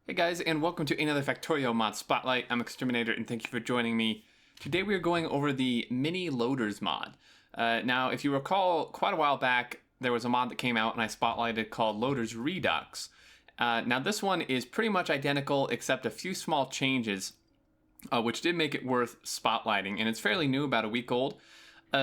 Hey guys, and welcome to another Factorio mod spotlight. I'm Exterminator, and thank you for joining me. Today we are going over the Miniloaders mod. Now, if you recall, quite a while back, there was a mod that came out and I spotlighted called Loaders Redux. Now this one is pretty much identical except a few small changes, which did make it worth spotlighting, and it's fairly new, about a week old.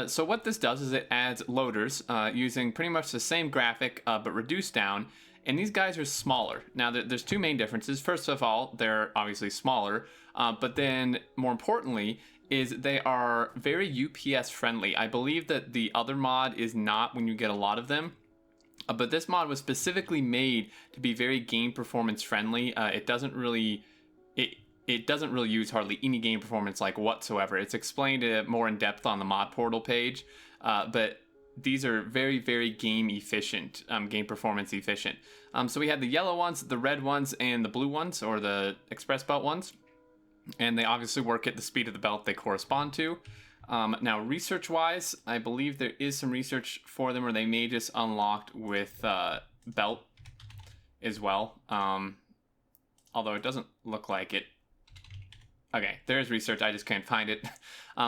So what this does is it adds loaders using pretty much the same graphic but reduced down. And these guys are smaller. Now, there's two main differences. First of all, they're obviously smaller, but then more importantly is they are very UPS friendly. I believe that the other mod is not when you get a lot of them, but this mod was specifically made to be very game performance friendly. It doesn't really use hardly any game performance like whatsoever. It's explained more in depth on the mod portal page, but these are very, very game efficient, game performance efficient. So we had the yellow ones, the red ones, and the blue ones, or the express belt ones. And they obviously work at the speed of the belt they correspond to. Now, research-wise, I believe there is some research for them, or they may just unlocked with belt as well. Although it doesn't look like it. Okay, there's research, I just can't find it.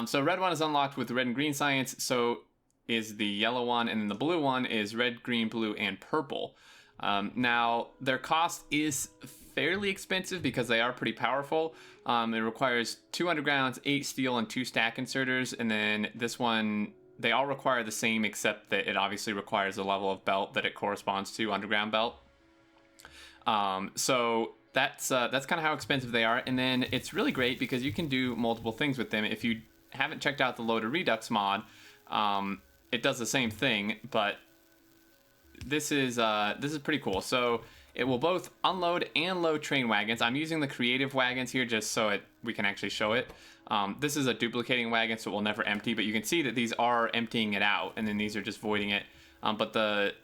So red one is unlocked with red and green science, so is the yellow one, and then the blue one is red, green, blue, and purple. Now, their cost is fairly expensive because they are pretty powerful. It requires 2 undergrounds, 8 steel, and 2 stack inserters, and then this one, they all require the same except that it obviously requires the level of belt that it corresponds to, underground belt. So that's kind of how expensive they are, and then it's really great because you can do multiple things with them. If you haven't checked out the Loaders Redux mod, it does the same thing, but this is pretty cool. So it will both unload and load train wagons. I'm using the creative wagons here just so we can actually show it. This is a duplicating wagon, so it will never empty, but you can see that these are emptying it out, and then these are just voiding it. But the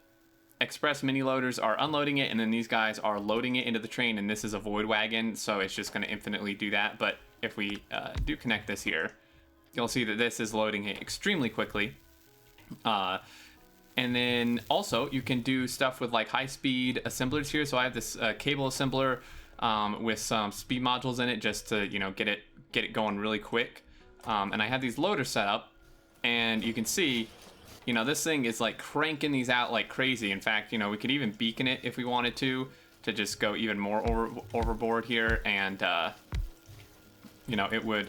express mini loaders are unloading it, and then these guys are loading it into the train, and this is a void wagon, so it's just going to infinitely do that. But if we do connect this here, you'll see that this is loading it extremely quickly. And then also you can do stuff with like high-speed assemblers here. So I have this cable assembler with some speed modules in it just to, you know, get it going really quick. And I have these loaders set up, and you can see, you know, this thing is like cranking these out like crazy. In fact, you know, we could even beacon it if we wanted to just go even more overboard here, and you know, it would.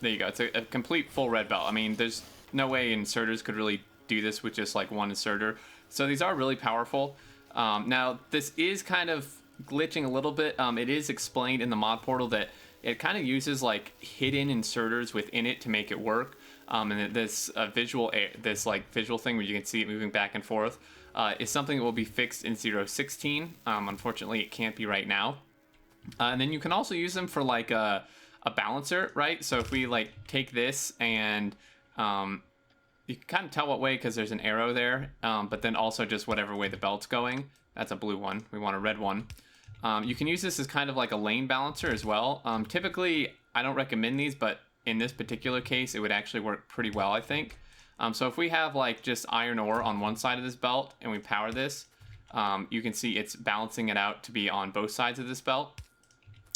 There you go. It's a complete full red belt. I mean, there's no way inserters could really do this with just like one inserter. So these are really powerful. Now, this is kind of glitching a little bit. It is explained in the mod portal that it kind of uses like hidden inserters within it to make it work. And this visual thing where you can see it moving back and forth is something that will be fixed in 0.16. Unfortunately, it can't be right now. And then you can also use them for like a balancer, right? So if we like take this and you can kind of tell what way because there's an arrow there, but then also just whatever way the belt's going. That's a blue one. We want a red one. You can use this as kind of like a lane balancer as well. Typically, I don't recommend these, but in this particular case, it would actually work pretty well, I think. So if we have like just iron ore on one side of this belt and we power this, you can see it's balancing it out to be on both sides of this belt.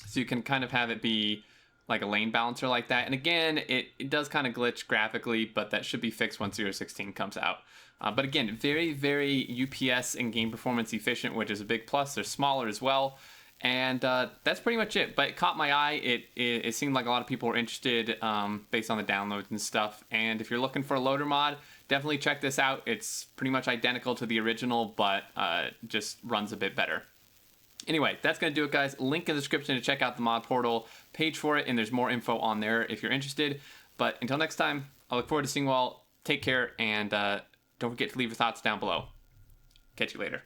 So you can kind of have it be like a lane balancer like that. And again, it does kind of glitch graphically, but that should be fixed once 0.16 comes out. But again, very, very UPS and game performance efficient, which is a big plus. They're smaller as well. And that's pretty much it. But it caught my eye. It seemed like a lot of people were interested based on the downloads and stuff. And if you're looking for a loader mod, definitely check this out. It's pretty much identical to the original, but just runs a bit better. Anyway, that's going to do it, guys. Link in the description to check out the mod portal page for it, and there's more info on there if you're interested. But until next time, I look forward to seeing you all. Take care, and don't forget to leave your thoughts down below. Catch you later.